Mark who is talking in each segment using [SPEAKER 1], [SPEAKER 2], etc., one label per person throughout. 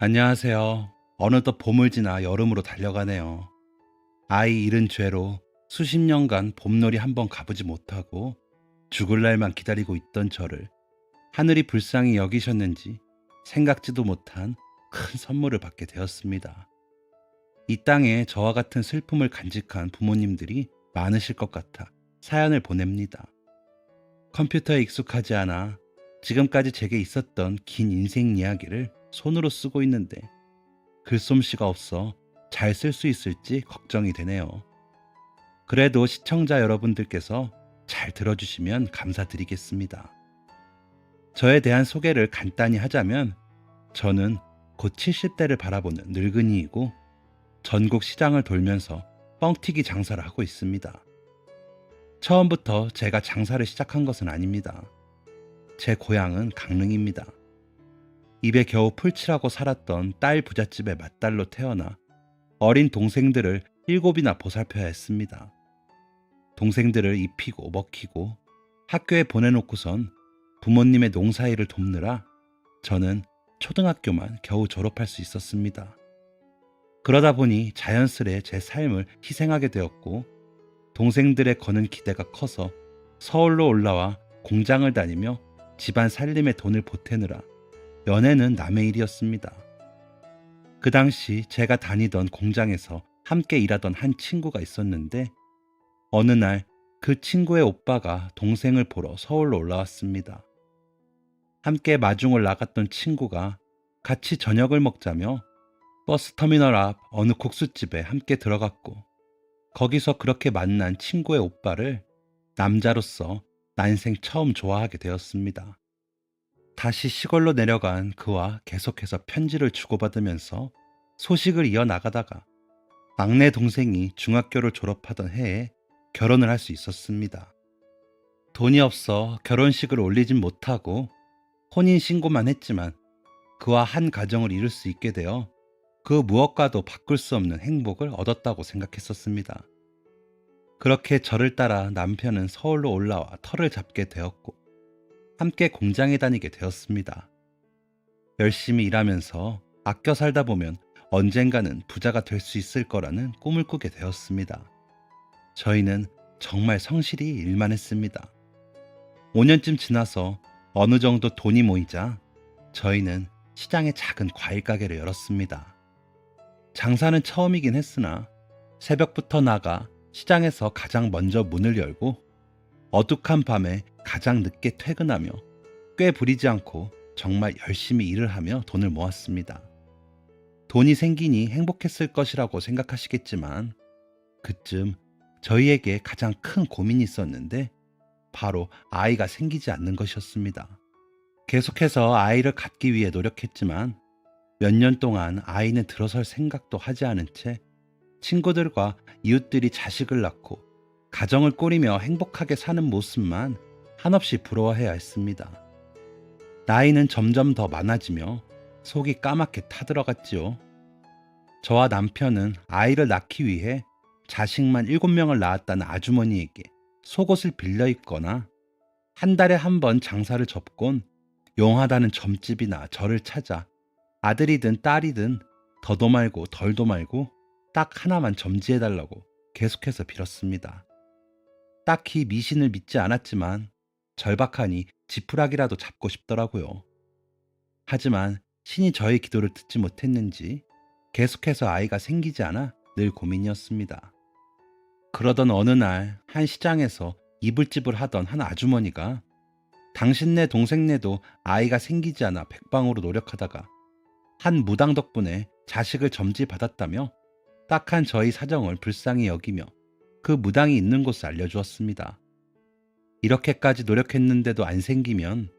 [SPEAKER 1] 안녕하세요. 어느덧 봄을 지나 여름으로 달려가네요. 아이 잃은 죄로 수십 년간 봄놀이 한번 가보지 못하고 죽을 날만 기다리고 있던 저를 하늘이 불쌍히 여기셨는지 생각지도 못한 큰 선물을 받게 되었습니다. 이 땅에 저와 같은 슬픔을 간직한 부모님들이 많으실 것 같아 사연을 보냅니다. 컴퓨터에 익숙하지 않아 지금까지 제게 있었던 긴 인생 이야기를 손으로 쓰고 있는데 글솜씨가 없어 잘 쓸 수 있을지 걱정이 되네요. 그래도 시청자 여러분들께서 잘 들어주시면 감사드리겠습니다. 저에 대한 소개를 간단히 하자면 저는 곧 70대를 바라보는 늙은이이고 전국 시장을 돌면서 뻥튀기 장사를 하고 있습니다. 처음부터 제가 장사를 시작한 것은 아닙니다. 제 고향은 강릉입니다. 입에 겨우 풀칠하고 살았던 딸 부잣집의 맏딸로 태어나 어린 동생들을 7이나 보살펴야 했습니다. 동생들을 입히고 먹히고 학교에 보내놓고선 부모님의 농사일을 돕느라 저는 초등학교만 겨우 졸업할 수 있었습니다. 그러다 보니 자연스레 제 삶을 희생하게 되었고 동생들의 거는 기대가 커서 서울로 올라와 공장을 다니며 집안 살림에 돈을 보태느라 연애는 남의 일이었습니다. 그 당시 제가 다니던 공장에서 함께 일하던 한 친구가 있었는데 어느 날 그 친구의 오빠가 동생을 보러 서울로 올라왔습니다. 함께 마중을 나갔던 친구가 같이 저녁을 먹자며 버스터미널 앞 어느 국수집에 함께 들어갔고 거기서 그렇게 만난 친구의 오빠를 남자로서 난생 처음 좋아하게 되었습니다. 다시 시골로 내려간 그와 계속해서 편지를 주고받으면서 소식을 이어나가다가 막내 동생이 중학교를 졸업하던 해에 결혼을 할 수 있었습니다. 돈이 없어 결혼식을 올리진 못하고 혼인신고만 했지만 그와 한 가정을 이룰 수 있게 되어 그 무엇과도 바꿀 수 없는 행복을 얻었다고 생각했었습니다. 그렇게 저를 따라 남편은 서울로 올라와 터를 잡게 되었고 함께 공장에 다니게 되었습니다. 열심히 일하면서 아껴 살다 보면 언젠가는 부자가 될 수 있을 거라는 꿈을 꾸게 되었습니다. 저희는 정말 성실히 일만 했습니다. 5년쯤 지나서 어느 정도 돈이 모이자 저희는 시장에 작은 과일 가게를 열었습니다. 장사는 처음이긴 했으나 새벽부터 나가 시장에서 가장 먼저 문을 열고 어둑한 밤에 가장 늦게 퇴근하며 꽤 부리지 않고 정말 열심히 일을 하며 돈을 모았습니다. 돈이 생기니 행복했을 것이라고 생각하시겠지만 그쯤 저희에게 가장 큰 고민이 있었는데 바로 아이가 생기지 않는 것이었습니다. 계속해서 아이를 갖기 위해 노력했지만 몇 년 동안 아이는 들어설 생각도 하지 않은 채 친구들과 이웃들이 자식을 낳고 가정을 꾸리며 행복하게 사는 모습만 한없이 부러워해야 했습니다. 나이는 점점 더 많아지며 속이 까맣게 타들어갔지요. 저와 남편은 아이를 낳기 위해 자식만 7명을 낳았다는 아주머니에게 속옷을 빌려 입거나 한 달에 한 번 장사를 접곤 용하다는 점집이나 저를 찾아 아들이든 딸이든 더도 말고 덜도 말고 딱 하나만 점지해달라고 계속해서 빌었습니다. 딱히 미신을 믿지 않았지만 절박하니 지푸라기라도 잡고 싶더라고요. 하지만 신이 저의 기도를 듣지 못했는지 계속해서 아이가 생기지 않아 늘 고민이었습니다. 그러던 어느 날 한 시장에서 이불집을 하던 한 아주머니가 당신네 동생네도 아이가 생기지 않아 백방으로 노력하다가 한 무당 덕분에 자식을 점지받았다며 딱한 저희 사정을 불쌍히 여기며 그 무당이 있는 곳을 알려주었습니다. 이렇게까지 노력했는데도 안 생기면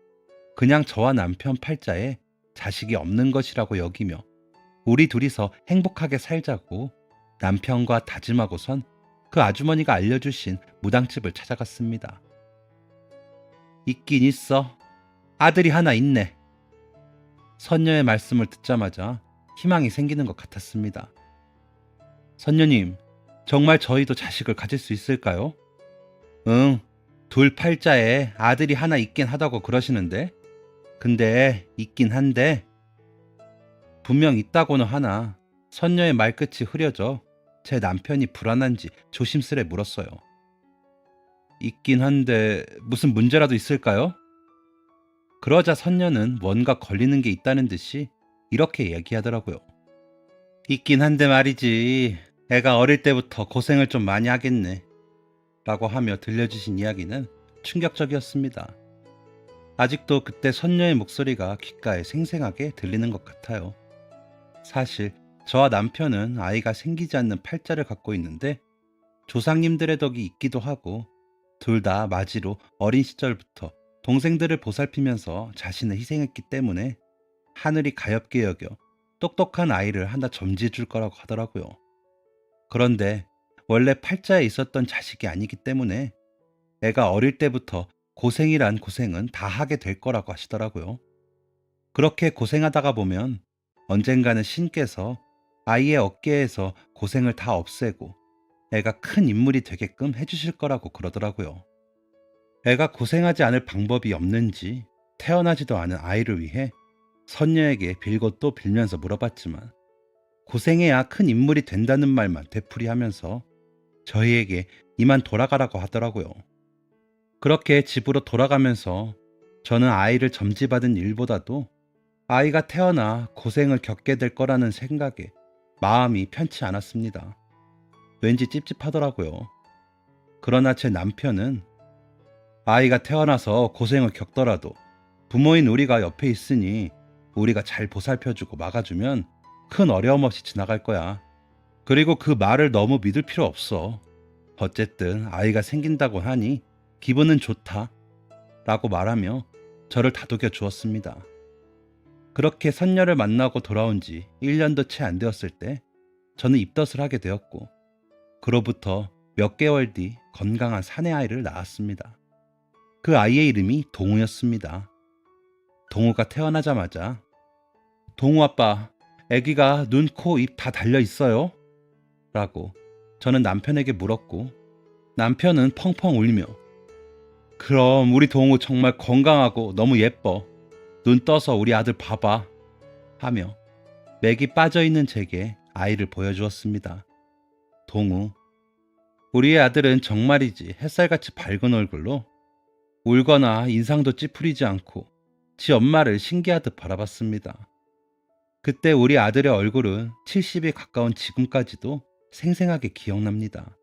[SPEAKER 1] 그냥 저와 남편 팔자에 자식이 없는 것이라고 여기며 우리 둘이서 행복하게 살자고 남편과 다짐하고선 그 아주머니가 알려주신 무당집을 찾아갔습니다. 있긴 있어. 아들이 하나 있네. 선녀의 말씀을 듣자마자 희망이 생기는 것 같았습니다. 선녀님, 정말 저희도 자식을 가질 수 있을까요? 응, 둘 팔자에 아들이 하나 있긴 하다고 그러시는데 근데 있긴 한데 분명 있다고는 하나 선녀의 말끝이 흐려져 제 남편이 불안한지 조심스레 물었어요. 있긴 한데 무슨 문제라도 있을까요? 그러자 선녀는 뭔가 걸리는 게 있다는 듯이 이렇게 얘기하더라고요. 있긴 한데 말이지. 애가 어릴 때부터 고생을 좀 많이 하겠네. 라고 하며 들려주신 이야기는 충격적이었습니다. 아직도 그때 선녀의 목소리가 귓가에 생생하게 들리는 것 같아요. 사실 저와 남편은 아이가 생기지 않는 팔자를 갖고 있는데 조상님들의 덕이 있기도 하고 둘 다 맞이로 어린 시절부터 동생들을 보살피면서 자신을 희생했기 때문에 하늘이 가엾게 여겨 똑똑한 아이를 하나 점지해 줄 거라고 하더라고요. 그런데 원래 팔자에 있었던 자식이 아니기 때문에 애가 어릴 때부터 고생이란 고생은 다 하게 될 거라고 하시더라고요. 그렇게 고생하다가 보면 언젠가는 신께서 아이의 어깨에서 고생을 다 없애고 애가 큰 인물이 되게끔 해주실 거라고 그러더라고요. 애가 고생하지 않을 방법이 없는지 태어나지도 않은 아이를 위해 선녀에게 빌고 또 빌면서 물어봤지만 고생해야 큰 인물이 된다는 말만 되풀이하면서 저희에게 이만 돌아가라고 하더라고요. 그렇게 집으로 돌아가면서 저는 아이를 점지받은 일보다도 아이가 태어나 고생을 겪게 될 거라는 생각에 마음이 편치 않았습니다. 왠지 찝찝하더라고요. 그러나 제 남편은 아이가 태어나서 고생을 겪더라도 부모인 우리가 옆에 있으니 우리가 잘 보살펴주고 막아주면 큰 어려움 없이 지나갈 거야. 그리고 그 말을 너무 믿을 필요 없어. 어쨌든 아이가 생긴다고 하니 기분은 좋다. 라고 말하며 저를 다독여 주었습니다. 그렇게 선녀를 만나고 돌아온 지 1년도 채 안 되었을 때 저는 입덧을 하게 되었고 그로부터 몇 개월 뒤 건강한 사내 아이를 낳았습니다. 그 아이의 이름이 동우였습니다. 동우가 태어나자마자 동우 아빠, 아기가 눈, 코, 입 다 달려 있어요? 라고 저는 남편에게 물었고 남편은 펑펑 울며 그럼 우리 동우 정말 건강하고 너무 예뻐. 눈 떠서 우리 아들 봐봐. 하며 맥이 빠져있는 제게 아이를 보여주었습니다. 동우, 우리의 아들은 정말이지 햇살같이 밝은 얼굴로 울거나 인상도 찌푸리지 않고 지 엄마를 신기하듯 바라봤습니다. 그때 우리 아들의 얼굴은 70에 가까운 지금까지도 생생하게 기억납니다.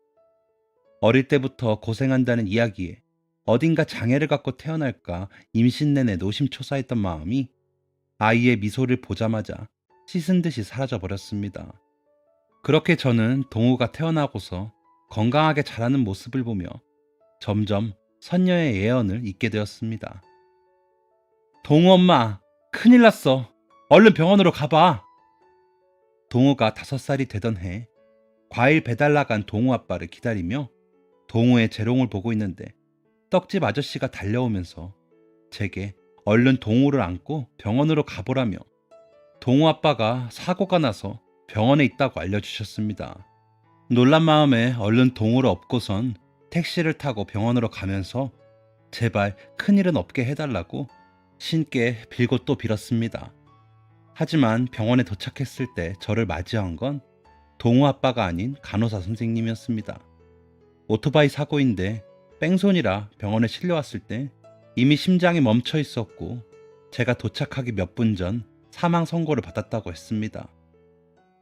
[SPEAKER 1] 어릴 때부터 고생한다는 이야기에 어딘가 장애를 갖고 태어날까 임신 내내 노심초사했던 마음이 아이의 미소를 보자마자 씻은 듯이 사라져버렸습니다. 그렇게 저는 동우가 태어나고서 건강하게 자라는 모습을 보며 점점 선녀의 예언을 잊게 되었습니다. 동우 엄마, 큰일 났어. 얼른 병원으로 가봐. 동우가 5살이 되던 해 과일 배달 나간 동우 아빠를 기다리며 동우의 재롱을 보고 있는데 떡집 아저씨가 달려오면서 제게 얼른 동우를 안고 병원으로 가보라며 동우 아빠가 사고가 나서 병원에 있다고 알려주셨습니다. 놀란 마음에 얼른 동우를 업고선 택시를 타고 병원으로 가면서 제발 큰일은 없게 해달라고 신께 빌고 또 빌었습니다. 하지만 병원에 도착했을 때 저를 맞이한 건 동우 아빠가 아닌 간호사 선생님이었습니다. 오토바이 사고인데 뺑소니라 병원에 실려왔을 때 이미 심장이 멈춰 있었고 제가 도착하기 몇 분 전 사망 선고를 받았다고 했습니다.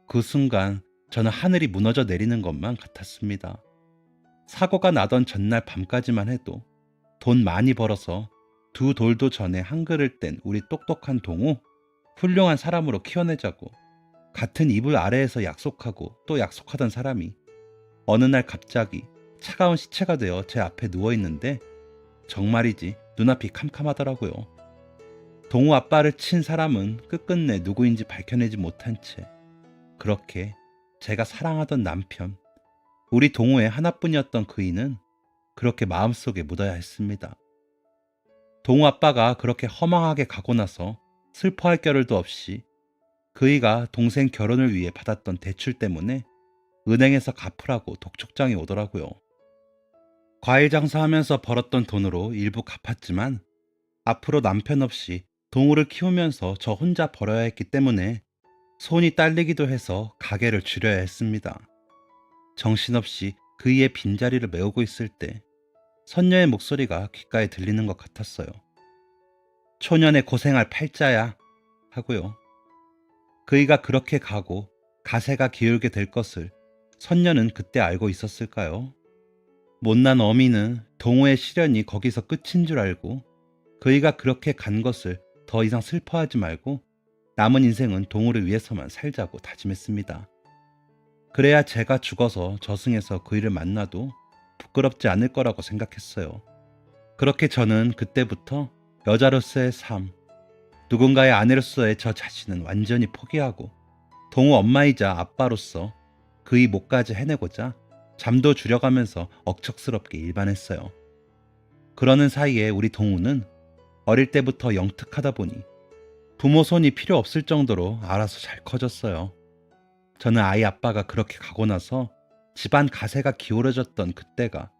[SPEAKER 1] 그 순간 저는 하늘이 무너져 내리는 것만 같았습니다. 사고가 나던 전날 밤까지만 해도 돈 많이 벌어서 두 돌도 전에 한글을 뗀 우리 똑똑한 동우 훌륭한 사람으로 키워내자고 같은 이불 아래에서 약속하고 또 약속하던 사람이 어느 날 갑자기 차가운 시체가 되어 제 앞에 누워있는데 정말이지 눈앞이 캄캄하더라고요. 동우 아빠를 친 사람은 끝끝내 누구인지 밝혀내지 못한 채 그렇게 제가 사랑하던 남편, 우리 동우의 하나뿐이었던 그이는 그렇게 마음속에 묻어야 했습니다. 동우 아빠가 그렇게 허망하게 가고 나서 슬퍼할 겨를도 없이 그이가 동생 결혼을 위해 받았던 대출 때문에 은행에서 갚으라고 독촉장이 오더라고요. 과일 장사하면서 벌었던 돈으로 일부 갚았지만 앞으로 남편 없이 동우를 키우면서 저 혼자 벌어야 했기 때문에 손이 딸리기도 해서 가게를 줄여야 했습니다. 정신없이 그이의 빈자리를 메우고 있을 때 선녀의 목소리가 귓가에 들리는 것 같았어요. 초년에 고생할 팔자야 하고요. 그이가 그렇게 가고 가세가 기울게 될 것을 선녀는 그때 알고 있었을까요? 못난 어미는 동호의 시련이 거기서 끝인 줄 알고 그이가 그렇게 간 것을 더 이상 슬퍼하지 말고 남은 인생은 동호를 위해서만 살자고 다짐했습니다. 그래야 제가 죽어서 저승에서 그이를 만나도 부끄럽지 않을 거라고 생각했어요. 그렇게 저는 그때부터 여자로서의 삶, 누군가의 아내로서의 저 자신은 완전히 포기하고 동호 엄마이자 아빠로서 그이 목까지 해내고자 잠도 줄여가면서 억척스럽게 일반했어요. 그러는 사이에 우리 동우는 어릴 때부터 영특하다 보니 부모 손이 필요 없을 정도로 알아서 잘 커졌어요. 저는 아이 아빠가 그렇게 가고 나서 집안 가세가 기울어졌던 그때가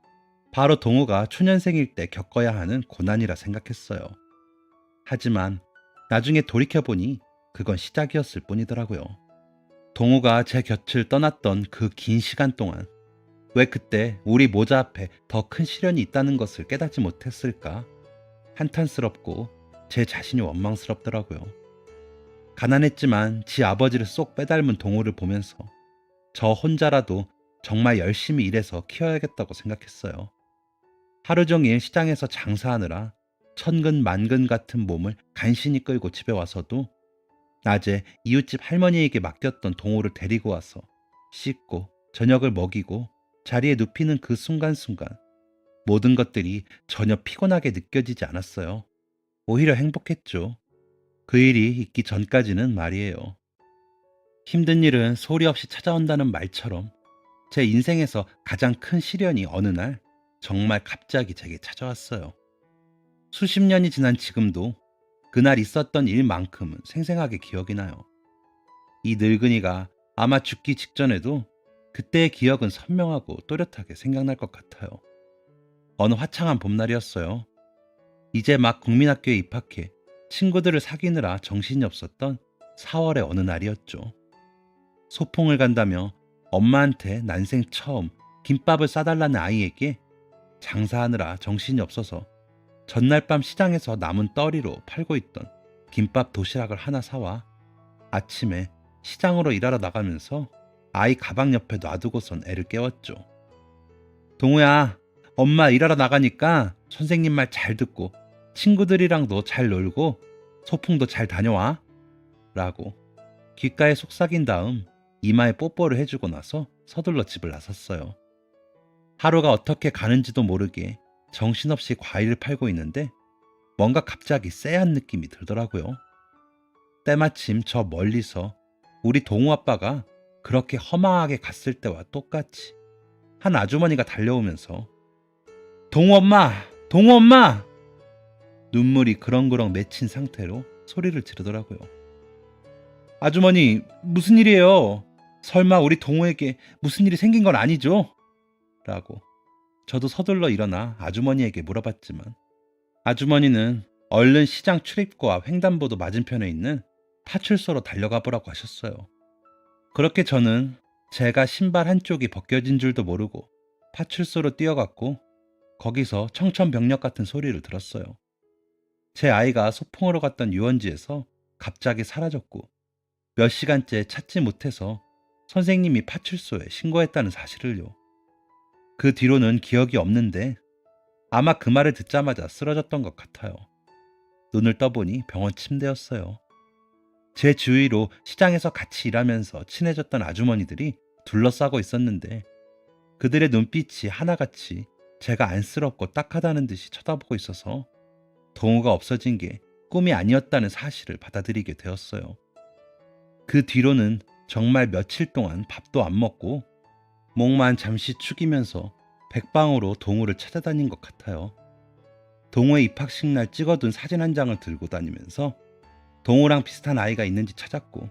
[SPEAKER 1] 바로 동우가 초년생일 때 겪어야 하는 고난이라 생각했어요. 하지만 나중에 돌이켜보니 그건 시작이었을 뿐이더라고요. 동우가 제 곁을 떠났던 그 긴 시간 동안 왜 그때 우리 모자 앞에 더 큰 시련이 있다는 것을 깨닫지 못했을까? 한탄스럽고 제 자신이 원망스럽더라고요. 가난했지만 지 아버지를 쏙 빼닮은 동우를 보면서 저 혼자라도 정말 열심히 일해서 키워야겠다고 생각했어요. 하루 종일 시장에서 장사하느라 천근만근 같은 몸을 간신히 끌고 집에 와서도 낮에 이웃집 할머니에게 맡겼던 동호를 데리고 와서 씻고 저녁을 먹이고 자리에 눕히는 그 순간순간 모든 것들이 전혀 피곤하게 느껴지지 않았어요. 오히려 행복했죠. 그 일이 있기 전까지는 말이에요. 힘든 일은 소리 없이 찾아온다는 말처럼 제 인생에서 가장 큰 시련이 어느 날 정말 갑자기 제게 찾아왔어요. 수십 년이 지난 지금도 그날 있었던 일만큼은 생생하게 기억이 나요. 이 늙은이가 아마 죽기 직전에도 그때의 기억은 선명하고 또렷하게 생각날 것 같아요. 어느 화창한 봄날이었어요. 이제 막 국민학교에 입학해 친구들을 사귀느라 정신이 없었던 4월의 어느 날이었죠. 소풍을 간다며 엄마한테 난생 처음 김밥을 싸달라는 아이에게 장사하느라 정신이 없어서 전날 밤 시장에서 남은 떠리로 팔고 있던 김밥 도시락을 하나 사와 아침에 시장으로 일하러 나가면서 아이 가방 옆에 놔두고선 애를 깨웠죠. 동우야, 엄마 일하러 나가니까 선생님 말 잘 듣고 친구들이랑도 잘 놀고 소풍도 잘 다녀와 라고 귓가에 속삭인 다음 이마에 뽀뽀를 해주고 나서 서둘러 집을 나섰어요. 하루가 어떻게 가는지도 모르게 정신없이 과일을 팔고 있는데 뭔가 갑자기 쎄한 느낌이 들더라고요. 때마침 저 멀리서 우리 동우 아빠가 그렇게 허망하게 갔을 때와 똑같이 한 아주머니가 달려오면서 동우 엄마! 동우 엄마! 눈물이 그렁그렁 맺힌 상태로 소리를 지르더라고요. 아주머니, 무슨 일이에요? 설마 우리 동우에게 무슨 일이 생긴 건 아니죠? 라고 저도 서둘러 일어나 아주머니에게 물어봤지만 아주머니는 얼른 시장 출입구와 횡단보도 맞은편에 있는 파출소로 달려가 보라고 하셨어요. 그렇게 저는 제가 신발 한쪽이 벗겨진 줄도 모르고 파출소로 뛰어갔고 거기서 청천벽력 같은 소리를 들었어요. 제 아이가 소풍으로 갔던 유원지에서 갑자기 사라졌고 몇 시간째 찾지 못해서 선생님이 파출소에 신고했다는 사실을요. 그 뒤로는 기억이 없는데 아마 그 말을 듣자마자 쓰러졌던 것 같아요. 눈을 떠보니 병원 침대였어요. 제 주위로 시장에서 같이 일하면서 친해졌던 아주머니들이 둘러싸고 있었는데 그들의 눈빛이 하나같이 제가 안쓰럽고 딱하다는 듯이 쳐다보고 있어서 동우가 없어진 게 꿈이 아니었다는 사실을 받아들이게 되었어요. 그 뒤로는 정말 며칠 동안 밥도 안 먹고 목만 잠시 축이면서 백방으로 동우를 찾아다닌 것 같아요. 동우의 입학식 날 찍어둔 사진 한 장을 들고 다니면서 동우랑 비슷한 아이가 있는지 찾았고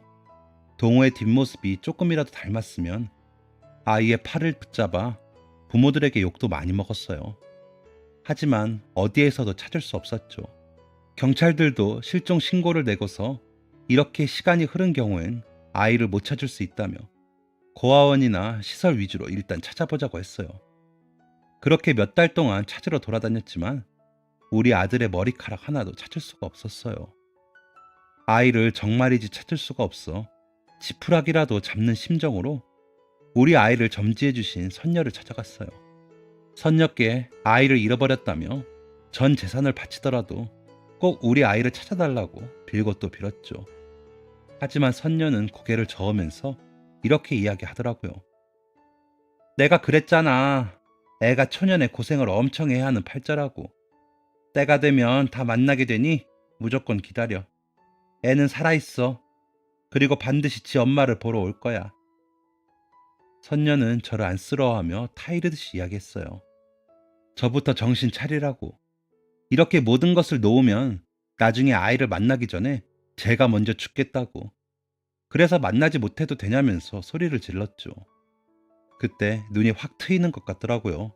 [SPEAKER 1] 동우의 뒷모습이 조금이라도 닮았으면 아이의 팔을 붙잡아 부모들에게 욕도 많이 먹었어요. 하지만 어디에서도 찾을 수 없었죠. 경찰들도 실종 신고를 내고서 이렇게 시간이 흐른 경우엔 아이를 못 찾을 수 있다며 고아원이나 시설 위주로 일단 찾아보자고 했어요. 그렇게 몇 달 동안 찾으러 돌아다녔지만 우리 아들의 머리카락 하나도 찾을 수가 없었어요. 아이를 정말이지 찾을 수가 없어 지푸라기라도 잡는 심정으로 우리 아이를 점지해 주신 선녀를 찾아갔어요. 선녀께 아이를 잃어버렸다며 전 재산을 바치더라도 꼭 우리 아이를 찾아달라고 빌고 또 빌었죠. 하지만 선녀는 고개를 저으면서 이렇게 이야기하더라고요. 내가 그랬잖아. 애가 초년에 고생을 엄청 해야 하는 팔자라고. 때가 되면 다 만나게 되니 무조건 기다려. 애는 살아있어. 그리고 반드시 지 엄마를 보러 올 거야. 선녀는 저를 안쓰러워하며 타이르듯이 이야기했어요. 저부터 정신 차리라고. 이렇게 모든 것을 놓으면 나중에 아이를 만나기 전에 제가 먼저 죽겠다고. 그래서 만나지 못해도 되냐면서 소리를 질렀죠. 그때 눈이 확 트이는 것 같더라고요.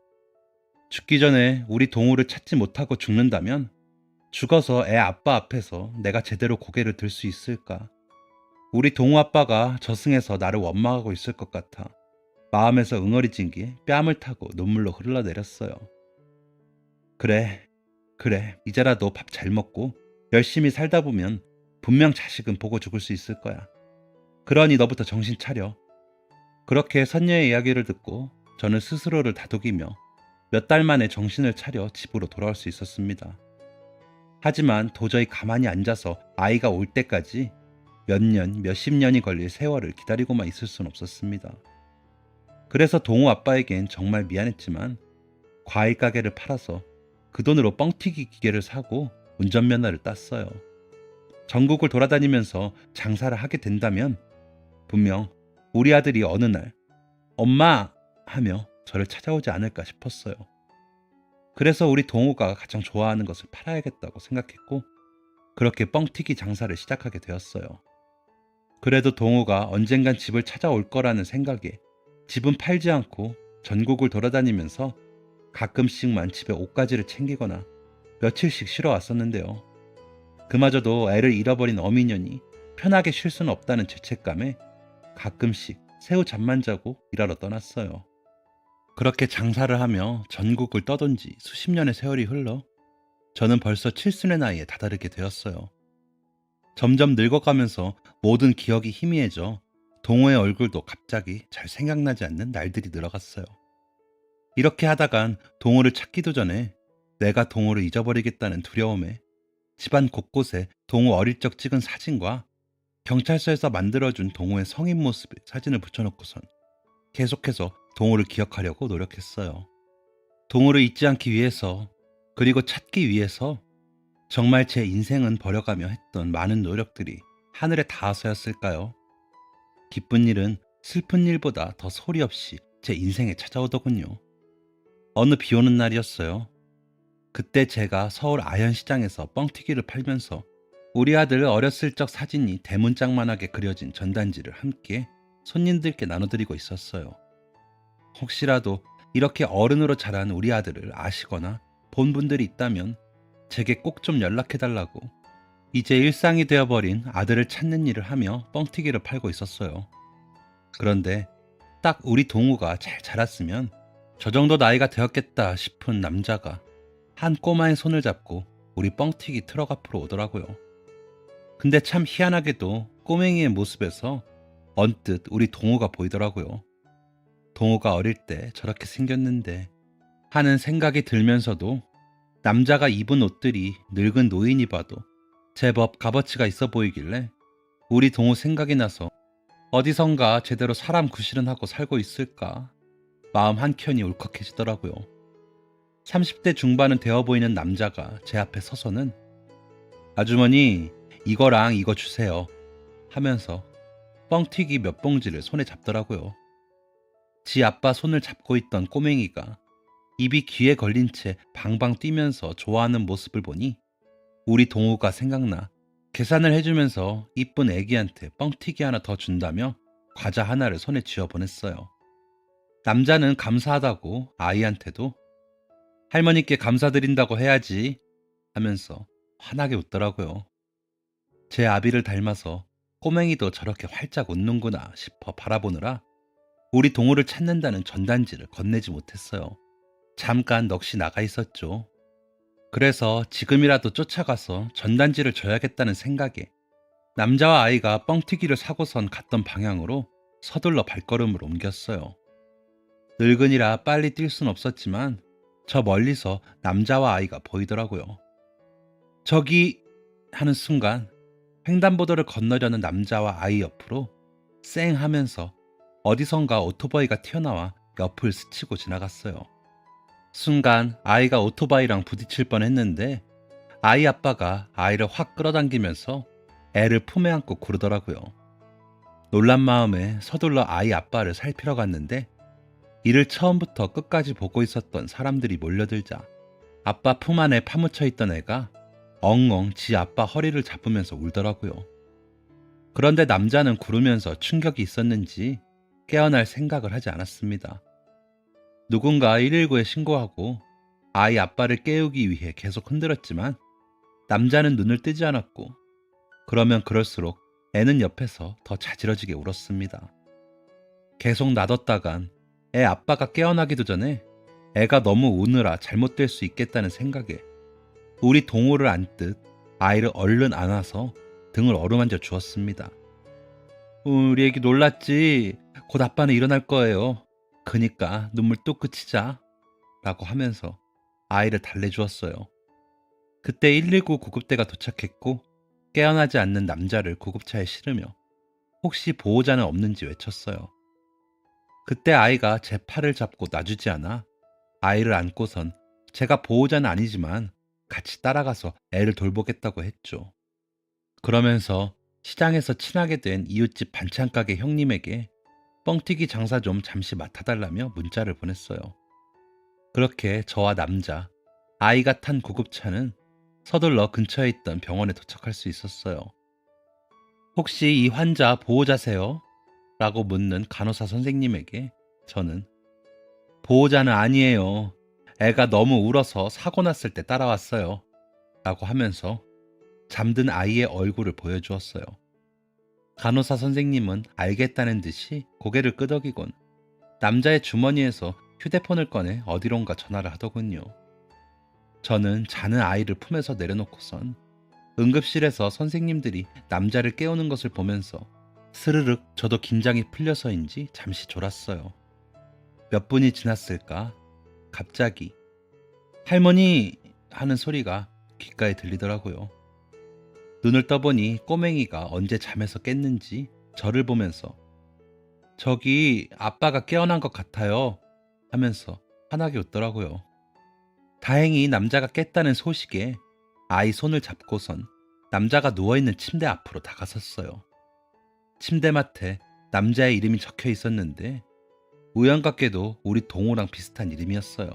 [SPEAKER 1] 죽기 전에 우리 동우를 찾지 못하고 죽는다면 죽어서 애 아빠 앞에서 내가 제대로 고개를 들 수 있을까? 우리 동우 아빠가 저승에서 나를 원망하고 있을 것 같아 마음에서 응어리진 게 뺨을 타고 눈물로 흘러내렸어요. 그래, 그래, 이제라도 밥 잘 먹고 열심히 살다 보면 분명 자식은 보고 죽을 수 있을 거야. 그러니 너부터 정신 차려. 그렇게 선녀의 이야기를 듣고 저는 스스로를 다독이며 몇 달 만에 정신을 차려 집으로 돌아올 수 있었습니다. 하지만 도저히 가만히 앉아서 아이가 올 때까지 몇 년, 몇십 년이 걸릴 세월을 기다리고만 있을 순 없었습니다. 그래서 동우 아빠에겐 정말 미안했지만 과일 가게를 팔아서 그 돈으로 뻥튀기 기계를 사고 운전면허를 땄어요. 전국을 돌아다니면서 장사를 하게 된다면 분명 우리 아들이 어느 날 엄마 하며 저를 찾아오지 않을까 싶었어요. 그래서 우리 동우가 가장 좋아하는 것을 팔아야겠다고 생각했고 그렇게 뻥튀기 장사를 시작하게 되었어요. 그래도 동우가 언젠간 집을 찾아올 거라는 생각에 집은 팔지 않고 전국을 돌아다니면서 가끔씩만 집에 옷가지를 챙기거나 며칠씩 쉬러 왔었는데요. 그마저도 애를 잃어버린 어미년이 편하게 쉴 수는 없다는 죄책감에 가끔씩 새우 잠만 자고 일하러 떠났어요. 그렇게 장사를 하며 전국을 떠돈 지 수십 년의 세월이 흘러 저는 벌써 칠순의 나이에 다다르게 되었어요. 점점 늙어가면서 모든 기억이 희미해져 동호의 얼굴도 갑자기 잘 생각나지 않는 날들이 늘어갔어요. 이렇게 하다간 동호를 찾기도 전에 내가 동호를 잊어버리겠다는 두려움에 집안 곳곳에 동호 어릴 적 찍은 사진과 경찰서에서 만들어준 동호의 성인 모습의 사진을 붙여놓고선 계속해서 동호를 기억하려고 노력했어요. 동호를 잊지 않기 위해서 그리고 찾기 위해서 정말 제 인생은 버려가며 했던 많은 노력들이 하늘에 닿아서였을까요? 기쁜 일은 슬픈 일보다 더 소리 없이 제 인생에 찾아오더군요. 어느 비 오는 날이었어요. 그때 제가 서울 아현시장에서 뻥튀기를 팔면서 우리 아들 어렸을 적 사진이 대문짝만하게 그려진 전단지를 함께 손님들께 나눠드리고 있었어요. 혹시라도 이렇게 어른으로 자란 우리 아들을 아시거나 본 분들이 있다면 제게 꼭 좀 연락해달라고 이제 일상이 되어버린 아들을 찾는 일을 하며 뻥튀기를 팔고 있었어요. 그런데 딱 우리 동우가 잘 자랐으면 저 정도 나이가 되었겠다 싶은 남자가 한 꼬마의 손을 잡고 우리 뻥튀기 트럭 앞으로 오더라고요. 근데 참 희한하게도 꼬맹이의 모습에서 언뜻 우리 동우가 보이더라고요. 동우가 어릴 때 저렇게 생겼는데 하는 생각이 들면서도 남자가 입은 옷들이 늙은 노인이 봐도 제법 값어치가 있어 보이길래 우리 동우 생각이 나서 어디선가 제대로 사람 구실은 하고 살고 있을까 마음 한켠이 울컥해지더라고요. 30대 중반은 되어 보이는 남자가 제 앞에 서서는 아주머니 이거랑 이거 주세요 하면서 뻥튀기 몇 봉지를 손에 잡더라고요. 지 아빠 손을 잡고 있던 꼬맹이가 입이 귀에 걸린 채 방방 뛰면서 좋아하는 모습을 보니 우리 동우가 생각나 계산을 해주면서 이쁜 애기한테 뻥튀기 하나 더 준다며 과자 하나를 손에 쥐어 보냈어요. 남자는 감사하다고 아이한테도 할머니께 감사드린다고 해야지 하면서 환하게 웃더라고요. 제 아비를 닮아서 꼬맹이도 저렇게 활짝 웃는구나 싶어 바라보느라 우리 동호를 찾는다는 전단지를 건네지 못했어요. 잠깐 넋이 나가 있었죠. 그래서 지금이라도 쫓아가서 전단지를 줘야겠다는 생각에 남자와 아이가 뻥튀기를 사고선 갔던 방향으로 서둘러 발걸음을 옮겼어요. 늙은이라 빨리 뛸 순 없었지만 저 멀리서 남자와 아이가 보이더라고요. 저기 하는 순간 횡단보도를 건너려는 남자와 아이 옆으로 쌩 하면서 어디선가 오토바이가 튀어나와 옆을 스치고 지나갔어요. 순간 아이가 오토바이랑 부딪힐 뻔했는데 아이 아빠가 아이를 확 끌어당기면서 애를 품에 안고 구르더라고요. 놀란 마음에 서둘러 아이 아빠를 살피러 갔는데 이를 처음부터 끝까지 보고 있었던 사람들이 몰려들자 아빠 품 안에 파묻혀 있던 애가 엉엉 지 아빠 허리를 잡으면서 울더라고요. 그런데 남자는 구르면서 충격이 있었는지 깨어날 생각을 하지 않았습니다. 누군가 119에 신고하고 아이 아빠를 깨우기 위해 계속 흔들었지만 남자는 눈을 뜨지 않았고 그러면 그럴수록 애는 옆에서 더 자지러지게 울었습니다. 계속 놔뒀다간 애 아빠가 깨어나기도 전에 애가 너무 우느라 잘못될 수 있겠다는 생각에 우리 동호를 안듯 아이를 얼른 안아서 등을 어루만져 주었습니다. 우리 애기 놀랐지? 곧 아빠는 일어날 거예요. 그니까 눈물 뚝 그치자 라고 하면서 아이를 달래주었어요. 그때 119 구급대가 도착했고 깨어나지 않는 남자를 구급차에 실으며 혹시 보호자는 없는지 외쳤어요. 그때 아이가 제 팔을 잡고 놔주지 않아 아이를 안고선 제가 보호자는 아니지만 같이 따라가서 애를 돌보겠다고 했죠. 그러면서 시장에서 친하게 된 이웃집 반찬가게 형님에게 뻥튀기 장사 좀 잠시 맡아달라며 문자를 보냈어요. 그렇게 저와 남자, 아이가 탄 구급차는 서둘러 근처에 있던 병원에 도착할 수 있었어요. 혹시 이 환자 보호자세요? 라고 묻는 간호사 선생님에게 저는 보호자는 아니에요. 애가 너무 울어서 사고 났을 때 따라왔어요. 라고 하면서 잠든 아이의 얼굴을 보여주었어요. 간호사 선생님은 알겠다는 듯이 고개를 끄덕이곤 남자의 주머니에서 휴대폰을 꺼내 어디론가 전화를 하더군요. 저는 자는 아이를 품에서 내려놓고선 응급실에서 선생님들이 남자를 깨우는 것을 보면서 스르륵 저도 긴장이 풀려서인지 잠시 졸았어요. 몇 분이 지났을까? 갑자기 할머니 하는 소리가 귓가에 들리더라고요. 눈을 떠보니 꼬맹이가 언제 잠에서 깼는지 저를 보면서 저기 아빠가 깨어난 것 같아요 하면서 환하게 웃더라고요. 다행히 남자가 깼다는 소식에 아이 손을 잡고선 남자가 누워있는 침대 앞으로 다가섰어요. 침대맡에 남자의 이름이 적혀 있었는데 우연같게도 우리 동호랑 비슷한 이름이었어요.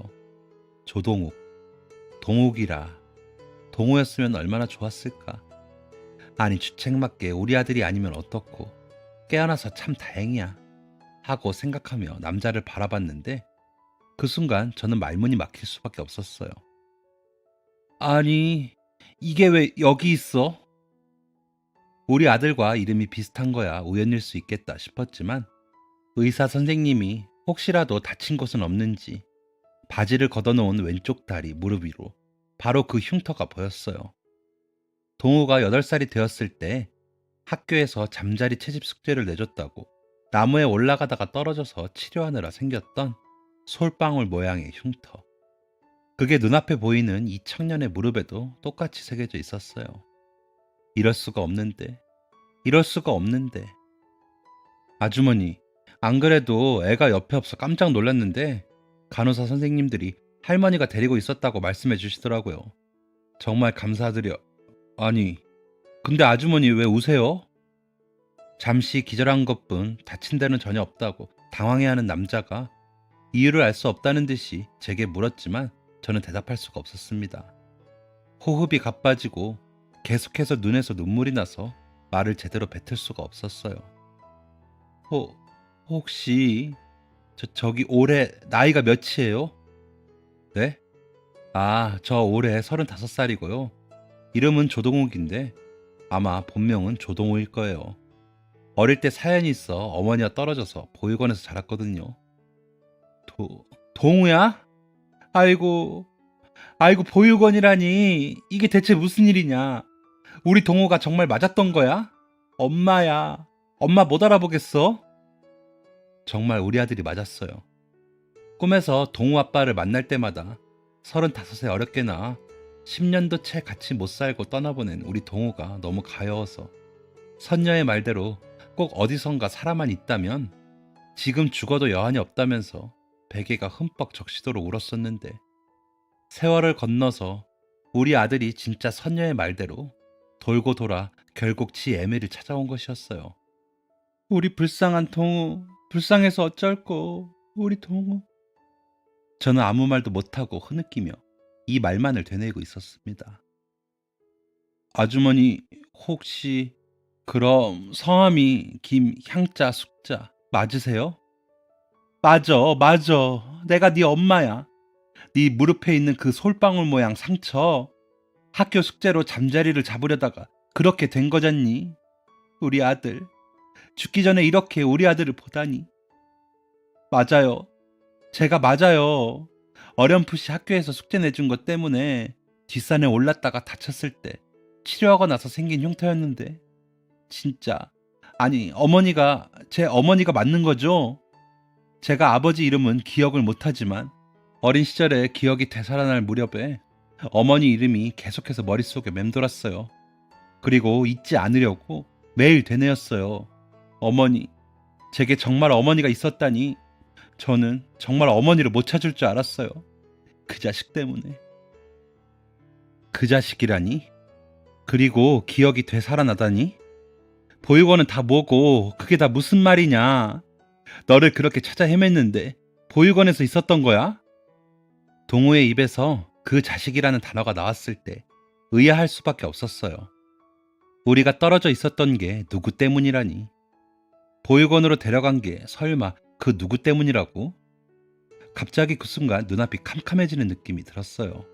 [SPEAKER 1] 조동욱. 동욱이라. 동호였으면 얼마나 좋았을까. 아니 주책맞게 우리 아들이 아니면 어떻고 깨어나서 참 다행이야 하고 생각하며 남자를 바라봤는데 그 순간 저는 말문이 막힐 수밖에 없었어요. 아니 이게 왜 여기 있어? 우리 아들과 이름이 비슷한 거야 우연일 수 있겠다 싶었지만 의사 선생님이 혹시라도 다친 곳은 없는지 바지를 걷어놓은 왼쪽 다리 무릎 위로 바로 그 흉터가 보였어요. 동우가 8살이 되었을 때 학교에서 잠자리 채집 숙제를 내줬다고 나무에 올라가다가 떨어져서 치료하느라 생겼던 솔방울 모양의 흉터. 그게 눈앞에 보이는 이 청년의 무릎에도 똑같이 새겨져 있었어요. 이럴 수가 없는데, 이럴 수가 없는데. 아주머니, 안 그래도 애가 옆에 없어 깜짝 놀랐는데 간호사 선생님들이 할머니가 데리고 있었다고 말씀해 주시더라고요. 정말 감사드려. 아니, 근데 아주머니 왜 우세요? 잠시 기절한 것뿐 다친 데는 전혀 없다고 당황해하는 남자가 이유를 알 수 없다는 듯이 제게 물었지만 저는 대답할 수가 없었습니다. 호흡이 가빠지고 계속해서 눈에서 눈물이 나서 말을 제대로 뱉을 수가 없었어요. 혹시 저기 올해 나이가 몇이에요? 네? 아, 저 올해 35살이고요. 이름은 조동욱인데 아마 본명은 조동우일 거예요. 어릴 때 사연이 있어 어머니와 떨어져서 보육원에서 자랐거든요. 동우야? 아이고, 아이고 보육원이라니. 이게 대체 무슨 일이냐? 우리 동우가 정말 맞았던 거야? 엄마야. 엄마 못 알아보겠어? 정말 우리 아들이 맞았어요. 꿈에서 동우 아빠를 만날 때마다 35세 어렵게나 10년도 채 같이 못 살고 떠나보낸 우리 동우가 너무 가여워서 선녀의 말대로 꼭 어디선가 사람만 있다면 지금 죽어도 여한이 없다면서 베개가 흠뻑 적시도록 울었었는데, 세월을 건너서 우리 아들이 진짜 선녀의 말대로 돌고 돌아 결국 지 애미를 찾아온 것이었어요. 우리 불쌍한 동우, 불쌍해서 어쩔꼬, 우리 동우. 저는 아무 말도 못하고 흐느끼며 이 말만을 되뇌이고 있었습니다. 아주머니, 혹시 그럼 성함이 김향자 숙자 맞으세요? 맞아, 맞아. 내가 네 엄마야. 네 무릎에 있는 그 솔방울 모양 상처, 학교 숙제로 잠자리를 잡으려다가 그렇게 된 거잖니. 우리 아들, 죽기 전에 이렇게 우리 아들을 보다니. 맞아요. 제가 맞아요. 어렴풋이 학교에서 숙제 내준 것 때문에 뒷산에 올랐다가 다쳤을 때 치료하고 나서 생긴 흉터였는데, 진짜, 아니 어머니가 제 어머니가 맞는 거죠? 제가 아버지 이름은 기억을 못하지만 어린 시절에 기억이 되살아날 무렵에 어머니 이름이 계속해서 머릿속에 맴돌았어요. 그리고 잊지 않으려고 매일 되뇌었어요. 어머니, 제게 정말 어머니가 있었다니. 저는 정말 어머니를 못 찾을 줄 알았어요. 그 자식 때문에. 그 자식이라니? 그리고 기억이 되살아나다니? 보육원은 다 뭐고 그게 다 무슨 말이냐? 너를 그렇게 찾아 헤맸는데 보육원에서 있었던 거야? 동우의 입에서 그 자식이라는 단어가 나왔을 때 의아할 수밖에 없었어요. 우리가 떨어져 있었던 게 누구 때문이라니? 보육원으로 데려간 게 설마 그 누구 때문이라고? 갑자기 그 순간 눈앞이 캄캄해지는 느낌이 들었어요.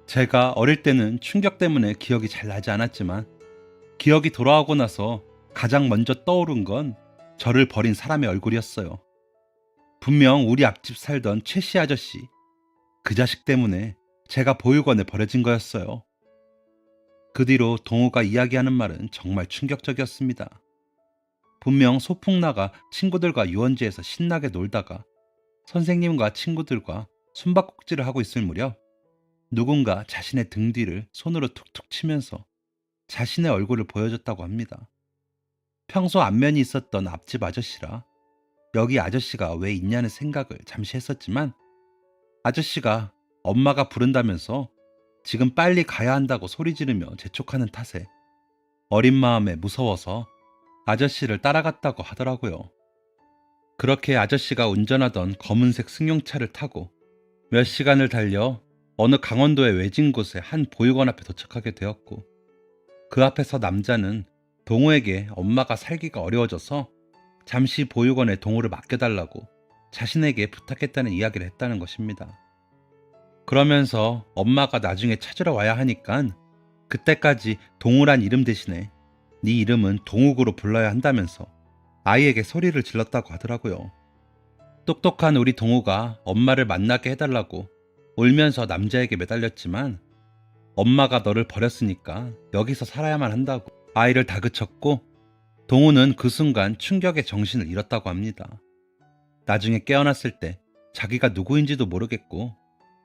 [SPEAKER 1] 제가 어릴 때는 충격 때문에 기억이 잘 나지 않았지만 기억이 돌아오고 나서 가장 먼저 떠오른 건 저를 버린 사람의 얼굴이었어요. 분명 우리 앞집 살던 최씨 아저씨, 그 자식 때문에 제가 보육원에 버려진 거였어요. 그 뒤로 동우가 이야기하는 말은 정말 충격적이었습니다. 분명 소풍 나가 친구들과 유원지에서 신나게 놀다가 선생님과 친구들과 숨바꼭질을 하고 있을 무렵 누군가 자신의 등 뒤를 손으로 툭툭 치면서 자신의 얼굴을 보여줬다고 합니다. 평소 안면이 있었던 앞집 아저씨라 여기 아저씨가 왜 있냐는 생각을 잠시 했었지만, 아저씨가 엄마가 부른다면서 지금 빨리 가야 한다고 소리 지르며 재촉하는 탓에 어린 마음에 무서워서 아저씨를 따라갔다고 하더라고요. 그렇게 아저씨가 운전하던 검은색 승용차를 타고 몇 시간을 달려 어느 강원도의 외진 곳에 한 보육원 앞에 도착하게 되었고, 그 앞에서 남자는 동우에게 엄마가 살기가 어려워져서 잠시 보육원에 동우를 맡겨달라고 자신에게 부탁했다는 이야기를 했다는 것입니다. 그러면서 엄마가 나중에 찾으러 와야 하니까 그때까지 동우란 이름 대신에 네 이름은 동욱으로 불러야 한다면서 아이에게 소리를 질렀다고 하더라고요. 똑똑한 우리 동우가 엄마를 만나게 해달라고 울면서 남자에게 매달렸지만, 엄마가 너를 버렸으니까 여기서 살아야만 한다고 아이를 다그쳤고, 동우는 그 순간 충격에 정신을 잃었다고 합니다. 나중에 깨어났을 때 자기가 누구인지도 모르겠고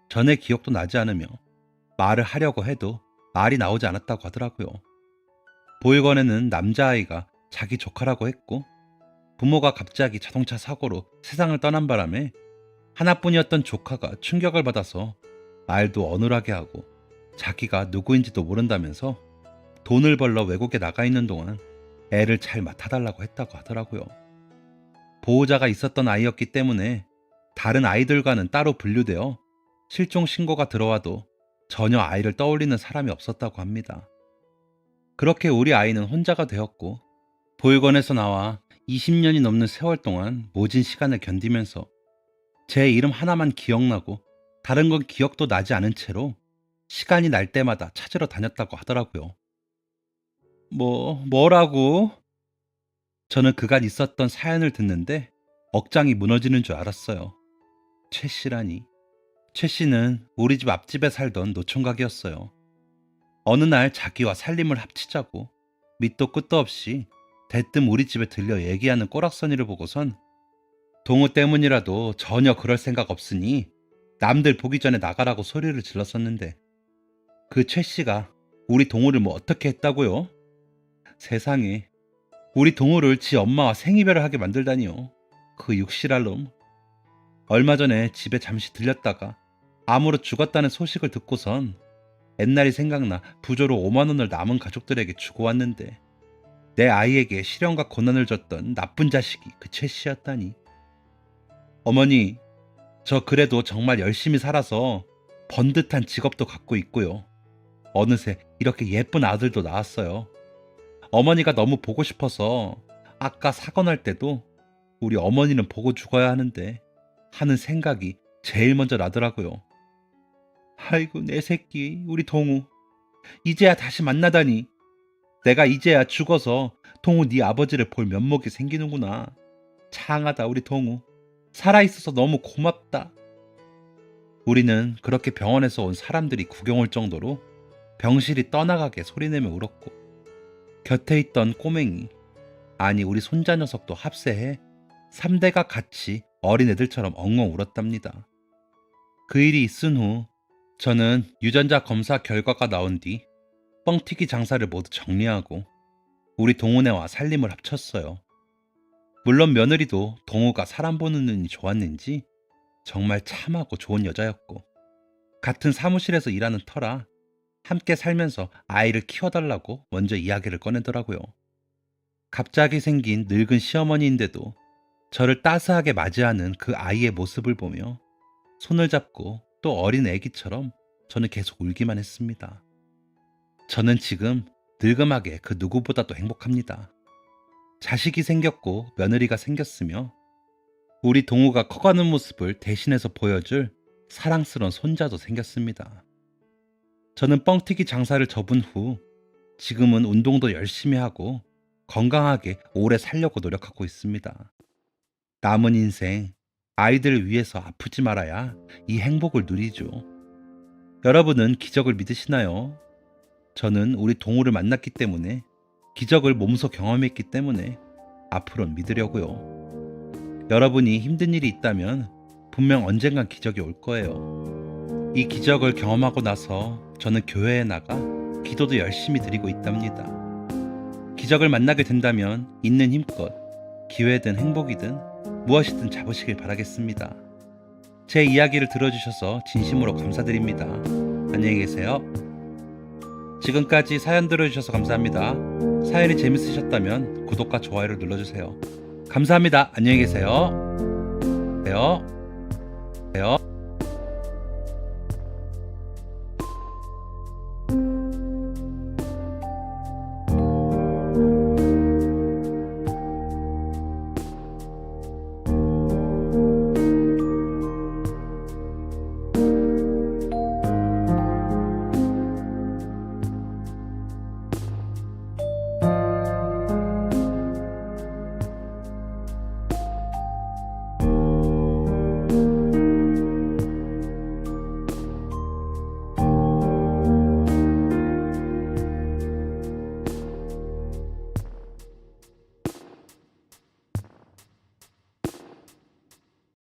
[SPEAKER 1] 전의 기억도 나지 않으며 말을 하려고 해도 말이 나오지 않았다고 하더라고요. 보육원에는 남자아이가 자기 조카라고 했고, 부모가 갑자기 자동차 사고로 세상을 떠난 바람에 하나뿐이었던 조카가 충격을 받아서 말도 어눌하게 하고 자기가 누구인지도 모른다면서 돈을 벌러 외국에 나가 있는 동안 애를 잘 맡아달라고 했다고 하더라고요. 보호자가 있었던 아이였기 때문에 다른 아이들과는 따로 분류되어 실종 신고가 들어와도 전혀 아이를 떠올리는 사람이 없었다고 합니다. 그렇게 우리 아이는 혼자가 되었고, 보육원에서 나와 20년이 넘는 세월 동안 모진 시간을 견디면서 제 이름 하나만 기억나고 다른 건 기억도 나지 않은 채로 시간이 날 때마다 찾으러 다녔다고 하더라고요. 뭐라고? 저는 그간 있었던 사연을 듣는데 억장이 무너지는 줄 알았어요. 최 씨라니. 최 씨는 우리 집 앞집에 살던 노총각이었어요. 어느 날 자기와 살림을 합치자고 밑도 끝도 없이 대뜸 우리 집에 들려 얘기하는 꼬락서니를 보고선 동우 때문이라도 전혀 그럴 생각 없으니 남들 보기 전에 나가라고 소리를 질렀었는데 그 최 씨가 우리 동우를 뭐 어떻게 했다고요? 세상에, 우리 동우를 지 엄마와 생이별을 하게 만들다니요. 그 육실할 놈. 얼마 전에 집에 잠시 들렸다가 암으로 죽었다는 소식을 듣고선 옛날이 생각나 부조로 5만 원을 남은 가족들에게 주고 왔는데 내 아이에게 시련과 고난을 줬던 나쁜 자식이 그 최 씨였다니. 어머니, 저 그래도 정말 열심히 살아서 번듯한 직업도 갖고 있고요. 어느새 이렇게 예쁜 아들도 낳았어요. 어머니가 너무 보고 싶어서 아까 사고 날 때도 우리 어머니는 보고 죽어야 하는데 하는 생각이 제일 먼저 나더라고요. 아이고 내 새끼 우리 동우 이제야 다시 만나다니. 내가 이제야 죽어서 동우 네 아버지를 볼 면목이 생기는구나. 창하다 우리 동우. 살아있어서 너무 고맙다. 우리는 그렇게 병원에서 온 사람들이 구경 올 정도로 병실이 떠나가게 소리내며 울었고 곁에 있던 꼬맹이, 아니 우리 손자 녀석도 합세해 3대가 같이 어린애들처럼 엉엉 울었답니다. 그 일이 있은 후 저는 유전자 검사 결과가 나온 뒤 뻥튀기 장사를 모두 정리하고 우리 동훈애와 살림을 합쳤어요. 물론 며느리도 동우가 사람 보는 눈이 좋았는지 정말 참하고 좋은 여자였고 같은 사무실에서 일하는 터라 함께 살면서 아이를 키워달라고 먼저 이야기를 꺼내더라고요. 갑자기 생긴 늙은 시어머니인데도 저를 따스하게 맞이하는 그 아이의 모습을 보며 손을 잡고 또 어린 애기처럼 저는 계속 울기만 했습니다. 저는 지금 늙음하게 그 누구보다도 행복합니다. 자식이 생겼고 며느리가 생겼으며 우리 동우가 커가는 모습을 대신해서 보여줄 사랑스러운 손자도 생겼습니다. 저는 뻥튀기 장사를 접은 후 지금은 운동도 열심히 하고 건강하게 오래 살려고 노력하고 있습니다. 남은 인생 아이들을 위해서 아프지 말아야 이 행복을 누리죠. 여러분은 기적을 믿으시나요? 저는 우리 동우를 만났기 때문에 기적을 몸소 경험했기 때문에 앞으로는 믿으려고요. 여러분이 힘든 일이 있다면 분명 언젠간 기적이 올 거예요. 이 기적을 경험하고 나서 저는 교회에 나가 기도도 열심히 드리고 있답니다. 기적을 만나게 된다면 있는 힘껏 기회든 행복이든 무엇이든 잡으시길 바라겠습니다. 제 이야기를 들어주셔서 진심으로 감사드립니다. 안녕히 계세요. 지금까지 사연 들어주셔서 감사합니다. 사연이 재밌으셨다면 구독과 좋아요를 눌러주세요. 감사합니다. 안녕히 계세요.